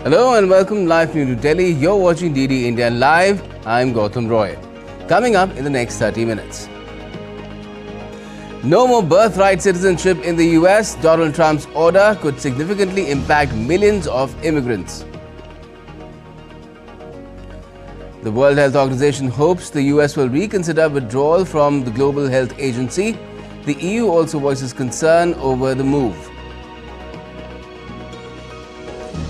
Hello and welcome live to New Delhi. You're watching DD India Live. I'm Gautam Roy. Coming up in the next 30 minutes. No more birthright citizenship in the US. Donald Trump's order could significantly impact millions of immigrants. The World Health Organization hopes the US will reconsider withdrawal from the Global Health Agency. The EU also voices concern over the move.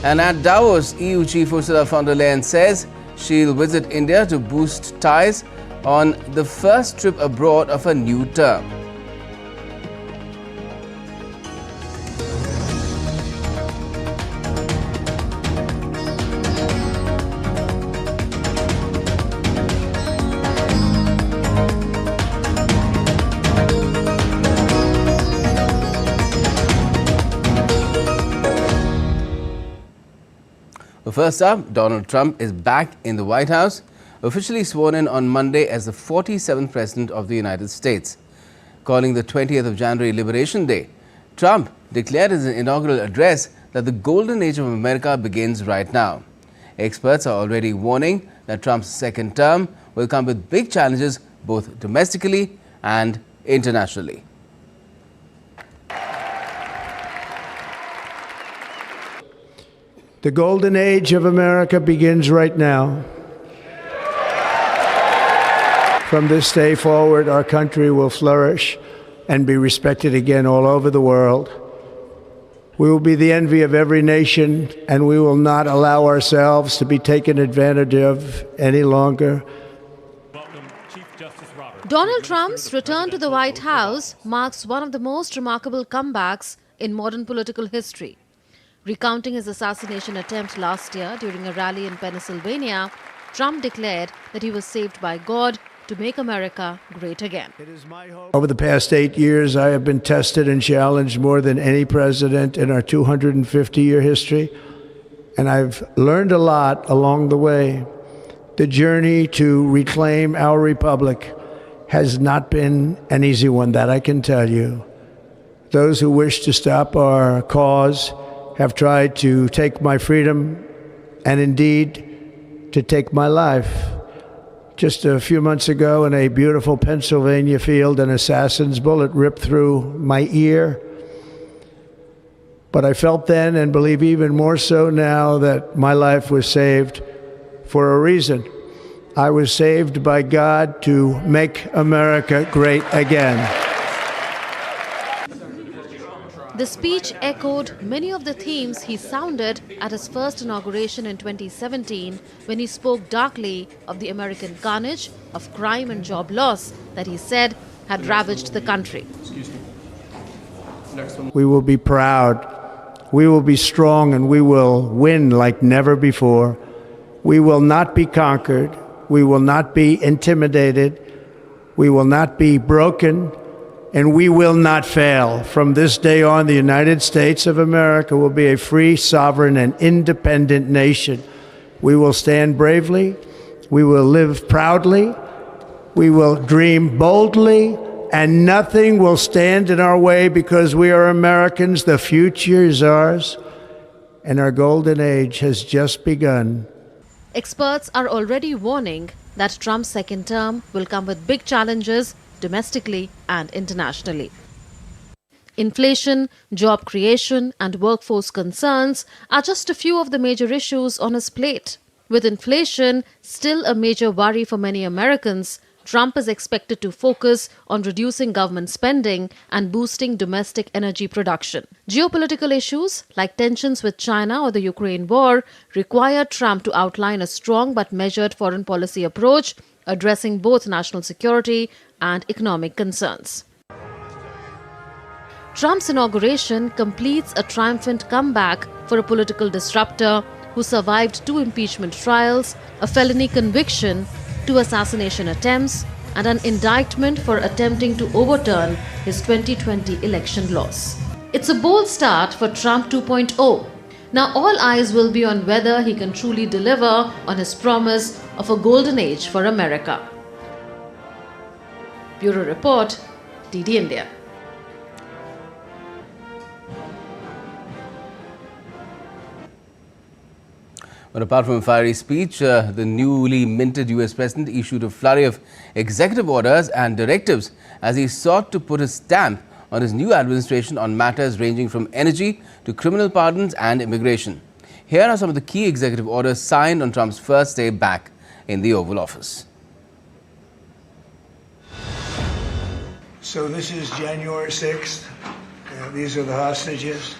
And at Davos, EU Chief Ursula von der Leyen says she'll visit India to boost ties on the first trip abroad of her new term. First up, Donald Trump is back in the White House, officially sworn in on Monday as the 47th President of the United States. Calling the 20th of January Liberation Day, Trump declared in his inaugural address that the golden age of America begins right now. Experts are already warning that Trump's second term will come with big challenges both domestically and internationally. The golden age of America begins right now. From this day forward, our country will flourish and be respected again all over the world. We will be the envy of every nation, and we will not allow ourselves to be taken advantage of any longer. Donald Trump's return to the White House marks one of the most remarkable comebacks in modern political history. Recounting his assassination attempt last year during a rally in Pennsylvania, Trump declared that he was saved by God to make America great again. Over the past 8 years, I have been tested and challenged more than any president in our 250-year history, and I've learned a lot along the way. The journey to reclaim our republic has not been an easy one, that I can tell you. Those who wish to stop our cause have tried to take my freedom and indeed to take my life. Just a few months ago in a beautiful Pennsylvania field, an assassin's bullet ripped through my ear. But I felt then, and believe even more so now, that my life was saved for a reason. I was saved by God to make America great again. The speech echoed many of the themes he sounded at his first inauguration in 2017 when he spoke darkly of the American carnage of crime and job loss that he said had ravaged the country. We will be proud, we will be strong, and we will win like never before. We will not be conquered, we will not be intimidated, we will not be broken, and we will not fail. From this day on, the United States of America will be a free, sovereign, and independent nation. We will stand bravely, we will live proudly, we will dream boldly, and nothing will stand in our way because we are Americans. The future is ours, and our golden age has just begun. Experts are already warning that Trump's second term will come with big challenges domestically and internationally. Inflation, job creation, and workforce concerns are just a few of the major issues on his plate. With inflation still a major worry for many Americans, Trump is expected to focus on reducing government spending and boosting domestic energy production. Geopolitical issues like tensions with China or the Ukraine war require Trump to outline a strong but measured foreign policy approach, addressing both national security and economic concerns. Trump's inauguration completes a triumphant comeback for a political disruptor who survived 2 impeachment trials, a felony conviction, 2 assassination attempts, and an indictment for attempting to overturn his 2020 election loss. It's a bold start for Trump 2.0. Now all eyes will be on whether he can truly deliver on his promise of a golden age for America. Bureau Report, DD India. But apart from a fiery speech, the newly minted US President issued a flurry of executive orders and directives as he sought to put a stamp on his new administration on matters ranging from energy to criminal pardons and immigration. Here are some of the key executive orders signed on Trump's first day back in the Oval Office. So this is January 6th. These are the hostages.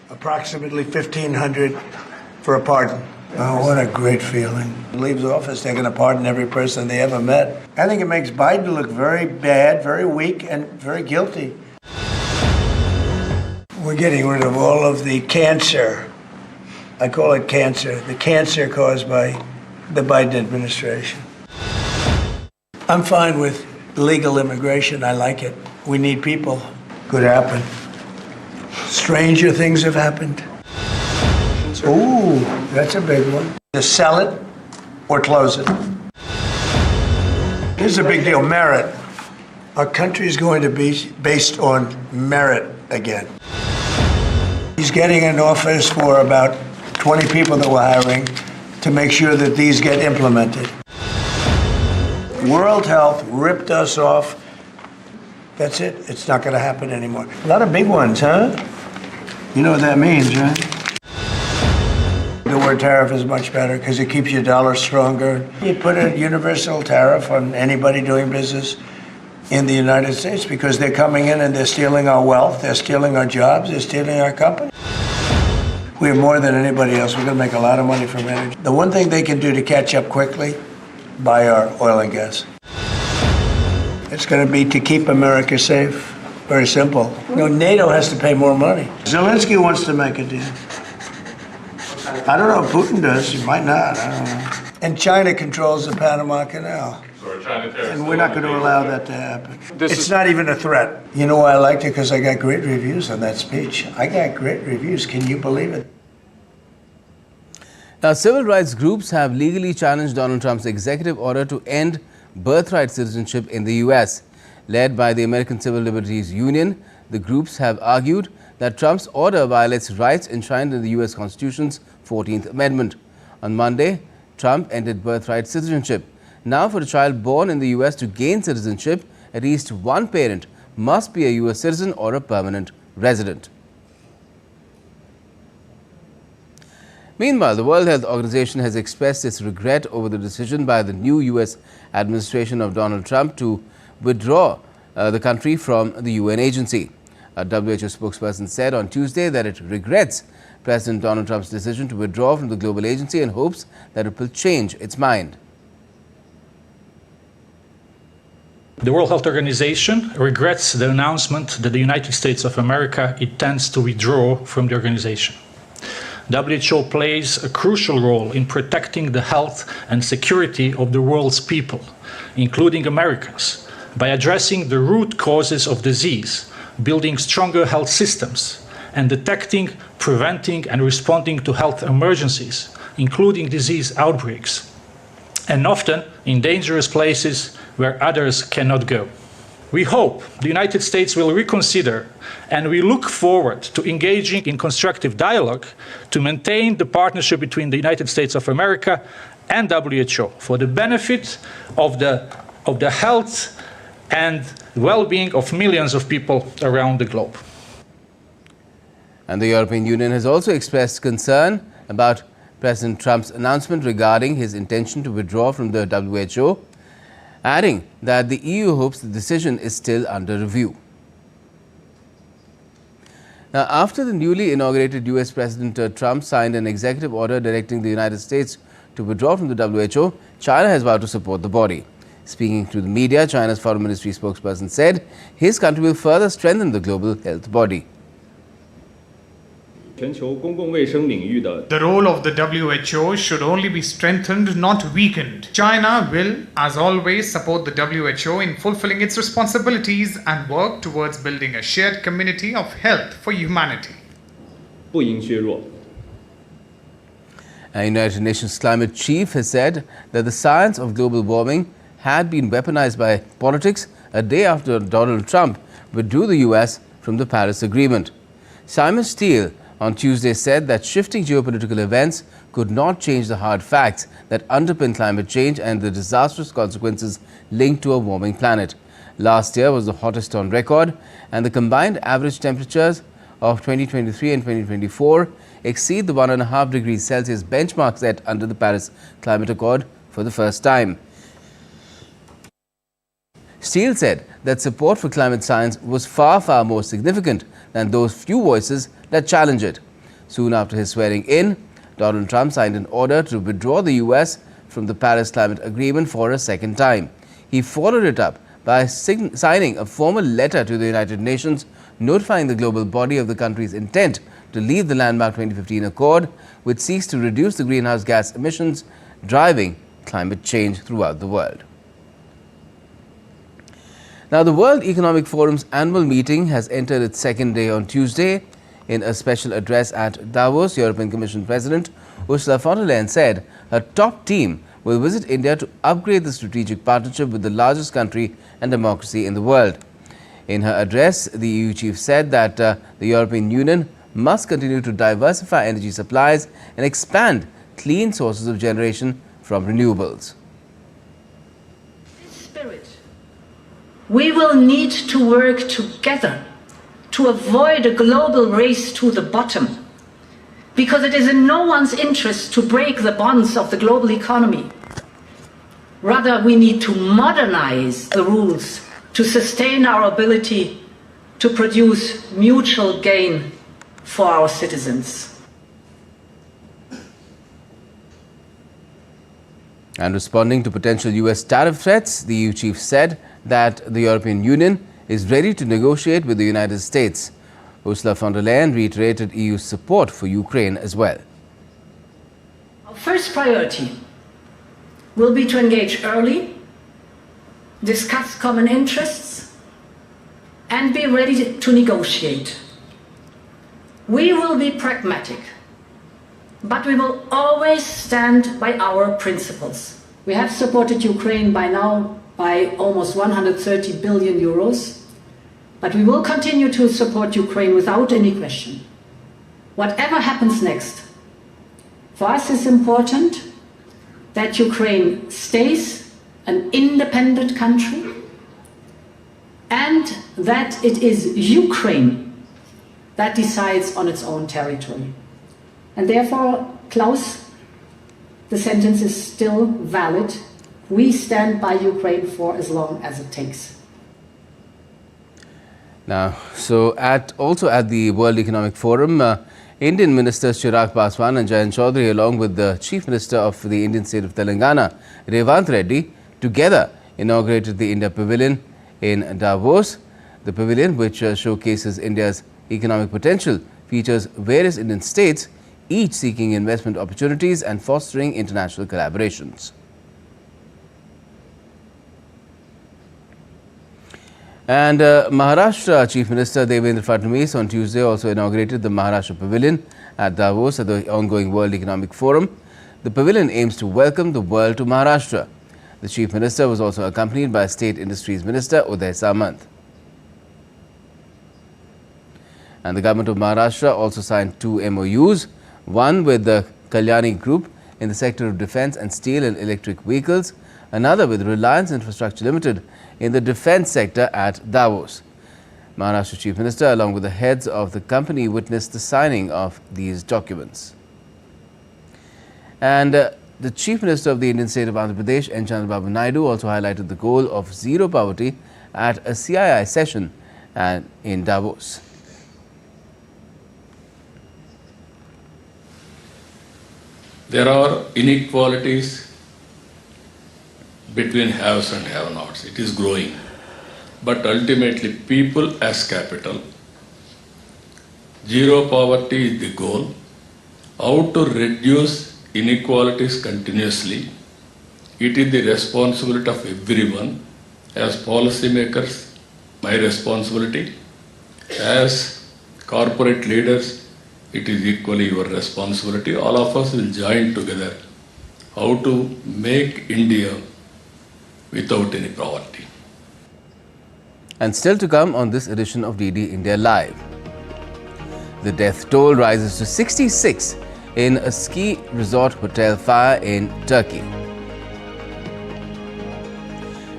Approximately 1,500 for a pardon. Oh, what a great feeling. Leaves office taking a pardon every person they ever met. I think it makes Biden look very bad, very weak, and very guilty. We're getting rid of all of the cancer. I call it cancer. The cancer caused by the Biden administration. I'm fine with legal immigration. I like it. We need people. Could happen. Stranger things have happened. Ooh, that's a big one. To sell it or close it. Here's a big deal, merit. Our country is going to be based on merit again. He's getting an office for about 20 people that we're hiring to make sure that these get implemented. World Health ripped us off. That's it. It's not going to happen anymore. A lot of big ones, huh? You know what that means, right? The word tariff is much better because it keeps your dollar stronger. You put a universal tariff on anybody doing business in the United States because they're coming in and they're stealing our wealth, they're stealing our jobs, they're stealing our company. We have more than anybody else. We're going to make a lot of money from energy. The one thing they can do to catch up quickly, buy our oil and gas. It's going to be to keep America safe. Very simple. You know, NATO has to pay more money. Zelensky wants to make a deal. I don't know if Putin does. He might not. I don't know. And China controls the Panama Canal. And we're not going to allow that to happen. It's not even a threat. You know why I liked it? Because I got great reviews on that speech. I got great reviews. Can you believe it? Now, civil rights groups have legally challenged Donald Trump's executive order to end birthright citizenship in the U.S. Led by the American Civil Liberties Union, the groups have argued that Trump's order violates rights enshrined in the U.S. Constitution's 14th Amendment. On Monday, Trump ended birthright citizenship. Now, for a child born in the U.S. to gain citizenship, at least one parent must be a U.S. citizen or a permanent resident. Meanwhile, the World Health Organization has expressed its regret over the decision by the new U.S. administration of Donald Trump to withdraw the country from the UN agency. A WHO spokesperson said on Tuesday that it regrets President Donald Trump's decision to withdraw from the global agency and hopes that it will change its mind. The World Health Organization regrets the announcement that the United States of America intends to withdraw from the organization. WHO plays a crucial role in protecting the health and security of the world's people, including Americans, by addressing the root causes of disease, building stronger health systems, and detecting, preventing, and responding to health emergencies, including disease outbreaks, and often in dangerous places where others cannot go. We hope the United States will reconsider, and we look forward to engaging in constructive dialogue to maintain the partnership between the United States of America and WHO for the benefit of the health and well-being of millions of people around the globe. And the European Union has also expressed concern about President Trump's announcement regarding his intention to withdraw from the WHO, adding that the EU hopes the decision is still under review. Now, after the newly inaugurated US President Trump signed an executive order directing the United States to withdraw from the WHO, China has vowed to support the body. Speaking to the media, China's Foreign Ministry spokesperson said his country will further strengthen the global health body. The role of the WHO should only be strengthened, not weakened. China will, as always, support the WHO in fulfilling its responsibilities and work towards building a shared community of health for humanity. A United Nations climate chief has said that the science of global warming had been weaponized by politics a day after Donald Trump withdrew the US from the Paris Agreement. Simon Steele on Tuesday said that shifting geopolitical events could not change the hard facts that underpin climate change and the disastrous consequences linked to a warming planet. Last year was the hottest on record, and the combined average temperatures of 2023 and 2024 exceed the 1.5 degrees Celsius benchmark set under the Paris Climate Accord for the first time. Steele said that support for climate science was far, far more significant than those few voices that challenge it. Soon after his swearing in, Donald Trump signed an order to withdraw the US from the Paris Climate Agreement for a second time. He followed it up by signing a formal letter to the United Nations notifying the global body of the country's intent to leave the landmark 2015 accord, which seeks to reduce the greenhouse gas emissions driving climate change throughout the world. Now, the World Economic Forum's annual meeting has entered its second day on Tuesday. In a special address at Davos, European Commission President Ursula von der Leyen said her top team will visit India to upgrade the strategic partnership with the largest country and democracy in the world. In her address, the EU chief said that the European Union must continue to diversify energy supplies and expand clean sources of generation from renewables. We will need to work together to avoid a global race to the bottom, because it is in no one's interest to break the bonds of the global economy. Rather, we need to modernize the rules to sustain our ability to produce mutual gain for our citizens. And responding to potential US tariff threats, the EU chief said that the European Union is ready to negotiate with the United States. Ursula von der Leyen reiterated EU's support for Ukraine as well. Our first priority will be to engage early, discuss common interests, and be ready to negotiate. We will be pragmatic, but we will always stand by our principles. We have supported Ukraine by now by almost 130 billion euros, but we will continue to support Ukraine without any question. Whatever happens next, for us it's important that Ukraine stays an independent country and that it is Ukraine that decides on its own territory. And therefore, Klaus, the sentence is still valid. We stand by Ukraine for as long as it takes. Now, also at the World Economic Forum, Indian Ministers Chirag Paswan and Jayant Chaudhary, along with the Chief Minister of the Indian state of Telangana, Revant Reddy, together inaugurated the India Pavilion in Davos. The pavilion, which showcases India's economic potential, features various Indian states, each seeking investment opportunities and fostering international collaborations. And Maharashtra Chief Minister Devendra Fadnavis on Tuesday also inaugurated the Maharashtra Pavilion at Davos at the ongoing World Economic Forum. The pavilion aims to welcome the world to Maharashtra. The Chief Minister was also accompanied by State Industries Minister Uday Samant. And the government of Maharashtra also signed 2 MOUs, one with the Kalyani Group in the sector of defence and steel and electric vehicles, another with Reliance Infrastructure Limited in the defence sector at Davos. Maharashtra Chief Minister, along with the heads of the company, witnessed the signing of these documents. And the Chief Minister of the Indian state of Andhra Pradesh, N. Chandrababu Naidu, also highlighted the goal of zero poverty at a CII session in Davos. There are inequalities between haves and have-nots. It is growing. But ultimately, people as capital. Zero poverty is the goal. How to reduce inequalities continuously. It is the responsibility of everyone. As policymakers, my responsibility. As corporate leaders, it is equally your responsibility. All of us will join together how to make India without any poverty. And still to come on this edition of DD India Live. The death toll rises to 66 in a ski resort hotel fire in Turkey.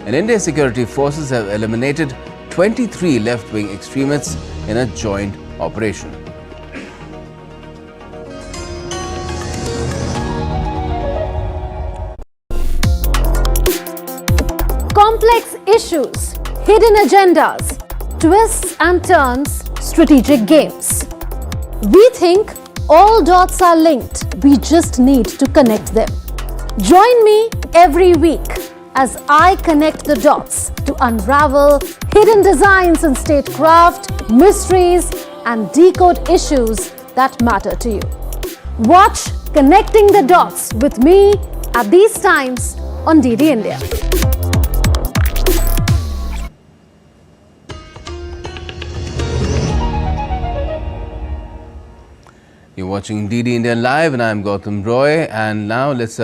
And India's security forces have eliminated 23 left-wing extremists in a joint operation. Complex issues, hidden agendas, twists and turns, strategic games. We think all dots are linked. We just need to connect them. Join me every week as I connect the dots to unravel hidden designs in statecraft, mysteries, and decode issues that matter to you. Watch Connecting the Dots with me at these times on DD India. You're watching DD India Live and I'm Gautam Roy, and now let's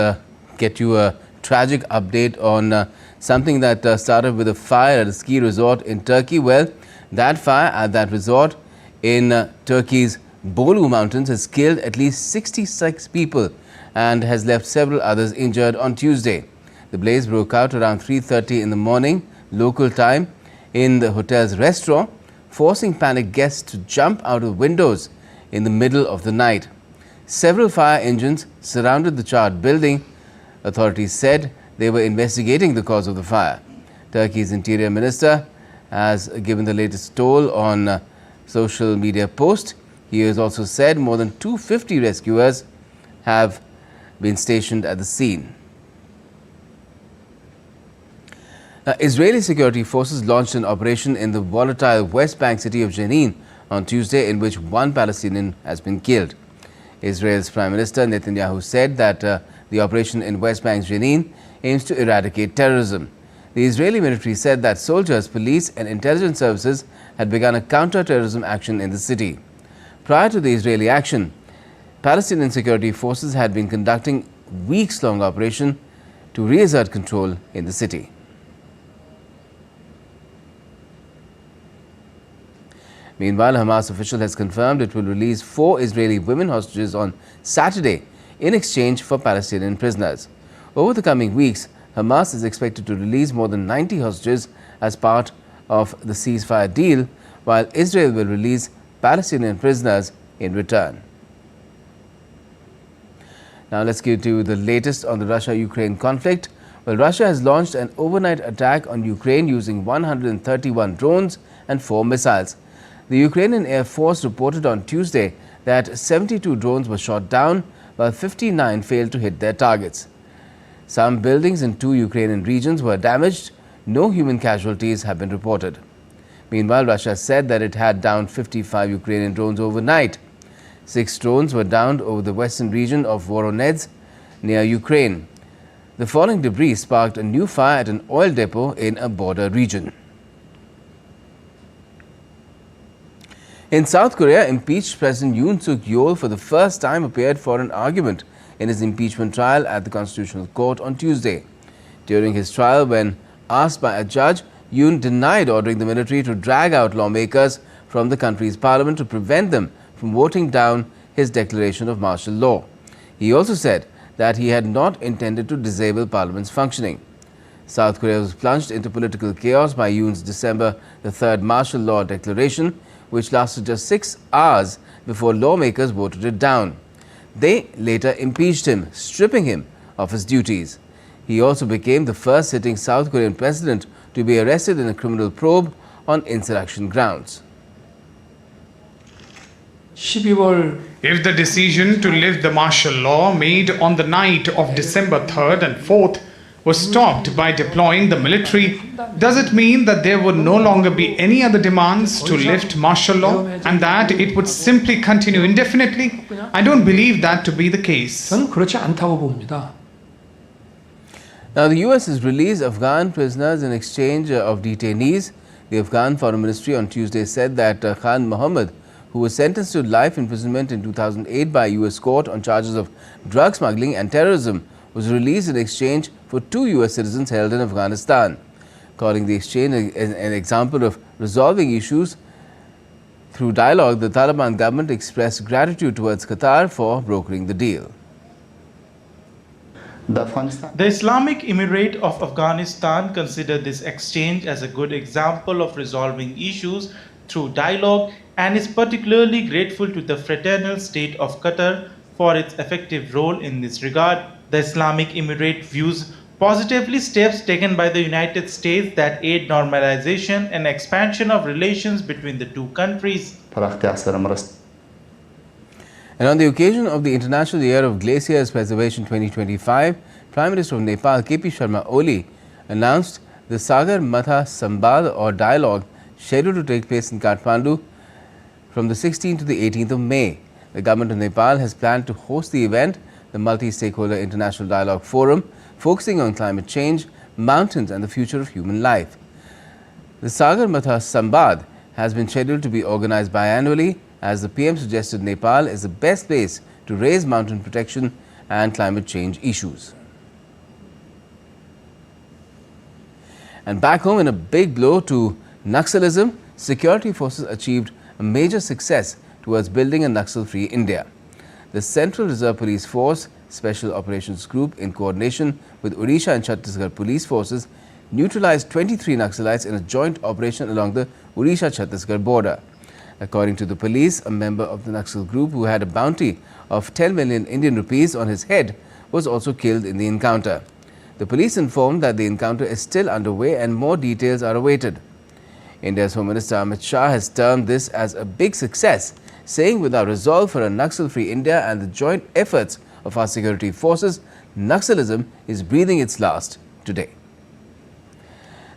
get you a tragic update on something that started with a fire at a ski resort in Turkey. Well, that fire at that resort in Turkey's Bolu Mountains has killed at least 66 people and has left several others injured on Tuesday. The blaze broke out around 3:30 in the morning local time in the hotel's restaurant, forcing panicked guests to jump out of windows in the middle of the night. Several fire engines surrounded the charred building. Authorities said they were investigating the cause of the fire. Turkey's interior minister has given the latest toll on social media post. He has also said more than 250 rescuers have been stationed at the scene. Israeli security forces launched an operation in the volatile West Bank city of Jenin on Tuesday, in which one Palestinian has been killed. Israel's Prime Minister Netanyahu said that the operation in West Bank's Jenin aims to eradicate terrorism. The Israeli military said that soldiers, police and intelligence services had begun a counter-terrorism action in the city. Prior to the Israeli action, Palestinian security forces had been conducting weeks-long operation to reassert control in the city. Meanwhile, a Hamas official has confirmed it will release 4 Israeli women hostages on Saturday in exchange for Palestinian prisoners. Over the coming weeks, Hamas is expected to release more than 90 hostages as part of the ceasefire deal, while Israel will release Palestinian prisoners in return. Now let's get to the latest on the Russia-Ukraine conflict. Well, Russia has launched an overnight attack on Ukraine using 131 drones and 4 missiles. The Ukrainian Air Force reported on Tuesday that 72 drones were shot down, while 59 failed to hit their targets. Some buildings in 2 Ukrainian regions were damaged. No human casualties have been reported. Meanwhile, Russia said that it had downed 55 Ukrainian drones overnight. 6 drones were downed over the western region of Voronezh near Ukraine. The falling debris sparked a new fire at an oil depot in a border region. In South Korea, impeached President Yoon Suk-yeol for the first time appeared for an argument in his impeachment trial at the Constitutional Court on Tuesday. During his trial, when asked by a judge, Yoon denied ordering the military to drag out lawmakers from the country's parliament to prevent them from voting down his declaration of martial law. He also said that he had not intended to disable parliament's functioning. South Korea was plunged into political chaos by Yoon's December 3rd martial law declaration, which lasted just 6 hours before lawmakers voted it down. They later impeached him, stripping him of his duties. He also became the first sitting South Korean president to be arrested in a criminal probe on insurrection grounds. If the decision to lift the martial law made on the night of December 3rd and 4th was stopped by deploying the military, does it mean that there would no longer be any other demands to lift martial law and that it would simply continue indefinitely? I don't believe that to be the case. 저는 그렇지 않다고 봅니다. Now, the US has released Afghan prisoners in exchange of detainees. The Afghan Foreign Ministry on Tuesday said that Khan Mohammed, who was sentenced to life imprisonment in 2008 by a US court on charges of drug smuggling and terrorism, was released in exchange for 2 US citizens held in Afghanistan, calling the exchange an example of resolving issues Through dialogue, the Taliban government expressed gratitude towards Qatar for brokering the deal. The Islamic Emirate of Afghanistan considered this exchange as a good example of resolving issues through dialogue and is particularly grateful to the fraternal state of Qatar for its effective role in this regard. The Islamic Emirate views positively steps taken by the United States that aid normalization and expansion of relations between the two countries. And on the occasion of the International Year of Glaciers Preservation 2025, Prime Minister of Nepal, KP Sharma Oli, announced the Sagar Matha Sambad or dialogue scheduled to take place in Kathmandu from the 16th to the 18th of May. The government of Nepal has planned to host the event, the Multi-Stakeholder International Dialogue Forum, focusing on climate change, mountains and the future of human life. The Sagar Matha Sambad has been scheduled to be organized biannually, as the PM suggested Nepal is the best place to raise mountain protection and climate change issues. And back home, in a big blow to Naxalism, security forces achieved a major success towards building a Naxal-free India. The Central Reserve Police Force Special Operations Group, in coordination with Odisha and Chhattisgarh police forces, neutralized 23 Naxalites in a joint operation along the Odisha-Chhattisgarh border. According to the police, a member of the Naxal group who had a bounty of 10 million Indian rupees on his head was also killed in the encounter. The police informed that the encounter is still underway and more details are awaited. India's Home Minister Amit Shah has termed this as a big success, saying with our resolve for a Naxal-free India and the joint efforts of our security forces, Naxalism is breathing its last today.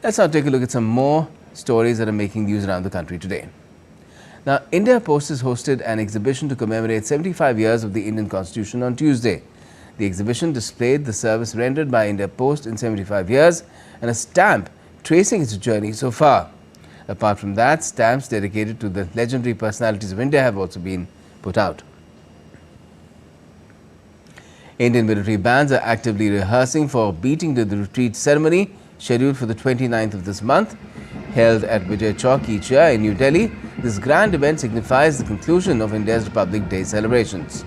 Let's now take a look at some more stories that are making news around the country today. Now, India Post has hosted an exhibition to commemorate 75 years of the Indian Constitution on Tuesday. The exhibition displayed the service rendered by India Post in 75 years and a stamp tracing its journey so far. Apart from that, stamps dedicated to the legendary personalities of India have also been put out. Indian military bands are actively rehearsing for beating the retreat ceremony scheduled for the 29th of this month. Held at Vijay Chowk each year in New Delhi, this grand event signifies the conclusion of India's Republic Day celebrations.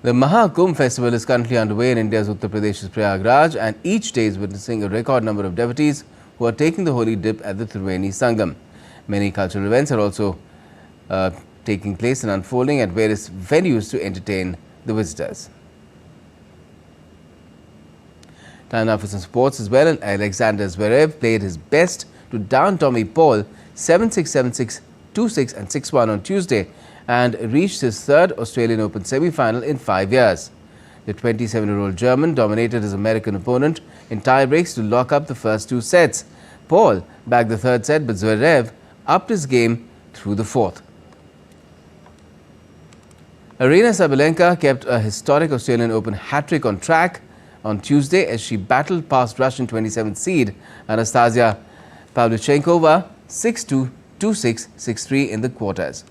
The Mahakumbh festival is currently underway in India's Uttar Pradesh's Prayagraj, and each day is witnessing a record number of devotees who are taking the holy dip at the Triveni Sangam. Many cultural events are also taking place and unfolding at various venues to entertain the visitors. Time now for some sports as well, and Alexander Zverev played his best to down Tommy Paul 7-6, 7-6, 2-6 and 6-1 on Tuesday and reached his third Australian Open semi-final in 5 years. The 27-year-old German dominated his American opponent in tie-breaks to lock up the first two sets. Paul bagged the third set, but Zverev upped his game through the fourth. Aryna Sabalenka kept a historic Australian Open hat-trick on track on Tuesday as she battled past Russian 27th seed Anastasia Pavlyuchenkova 6-2, 2-6, 6-3 in the quarters.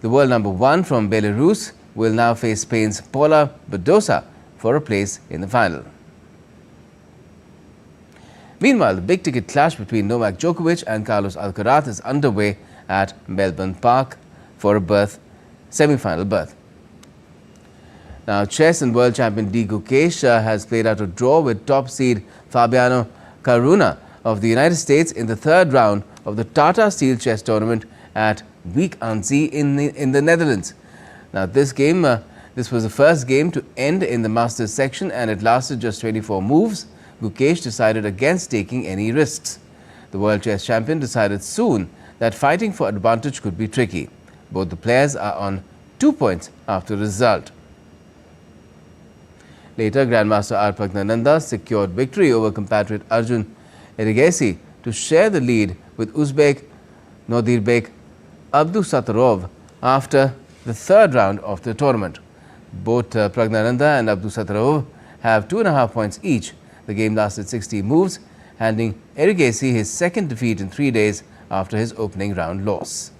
The world number one from Belarus will now face Spain's Paula Badosa for a place in the final. Meanwhile, the big-ticket clash between Novak Djokovic and Carlos Alcaraz is underway at Melbourne Park for a semi-final berth. Now, chess and world champion D. Gukesh has played out a draw with top seed Fabiano Caruana of the United States in the third round of the Tata Steel Chess Tournament at Wijk aan Zee in the Netherlands. Now, this was the first game to end in the Masters section, and it lasted just 24 moves. Gukesh decided against taking any risks. The world chess champion decided soon that fighting for advantage could be tricky. Both the players are on 2 points after the result. Later, Grandmaster R. Pragnananda secured victory over compatriot Arjun Erigesi to share the lead with Uzbek Nodirbek Abdusattorov after the third round of the tournament. Both Pragnananda and Abdusattorov have 2.5 points each. The game lasted 60 moves, handing Erigesi his second defeat in 3 days after his opening round loss.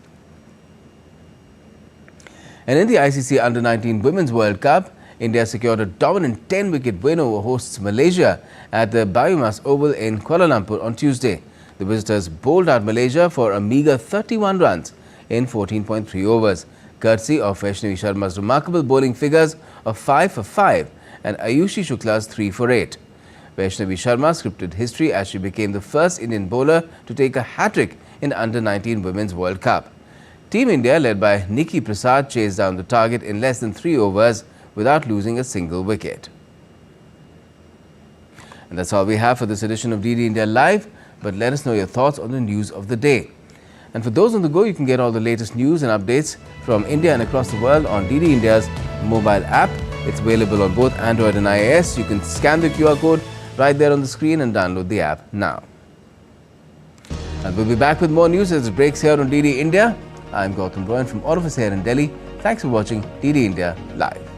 And in the ICC Under-19 Women's World Cup, India secured a dominant 10-wicket win over hosts Malaysia at the Biomass Oval in Kuala Lumpur on Tuesday. The visitors bowled out Malaysia for a meagre 31 runs in 14.3 overs, courtesy of Vaishnavi Sharma's remarkable bowling figures of 5 for 5 and Ayushi Shukla's 3 for 8. Vaishnavi Sharma scripted history as she became the first Indian bowler to take a hat-trick in Under-19 Women's World Cup. Team India, led by Nikki Prasad, chased down the target in less than 3 overs without losing a single wicket. And that's all we have for this edition of DD India Live, but let us know your thoughts on the news of the day. And for those on the go, you can get all the latest news and updates from India and across the world on DD India's mobile app. It's available on both Android and iOS. You can scan the QR code right there on the screen and download the app now. And we'll be back with more news as it breaks here on DD India. I'm Gautam Roy, and from all of us here in Delhi, thanks for watching DD India Live.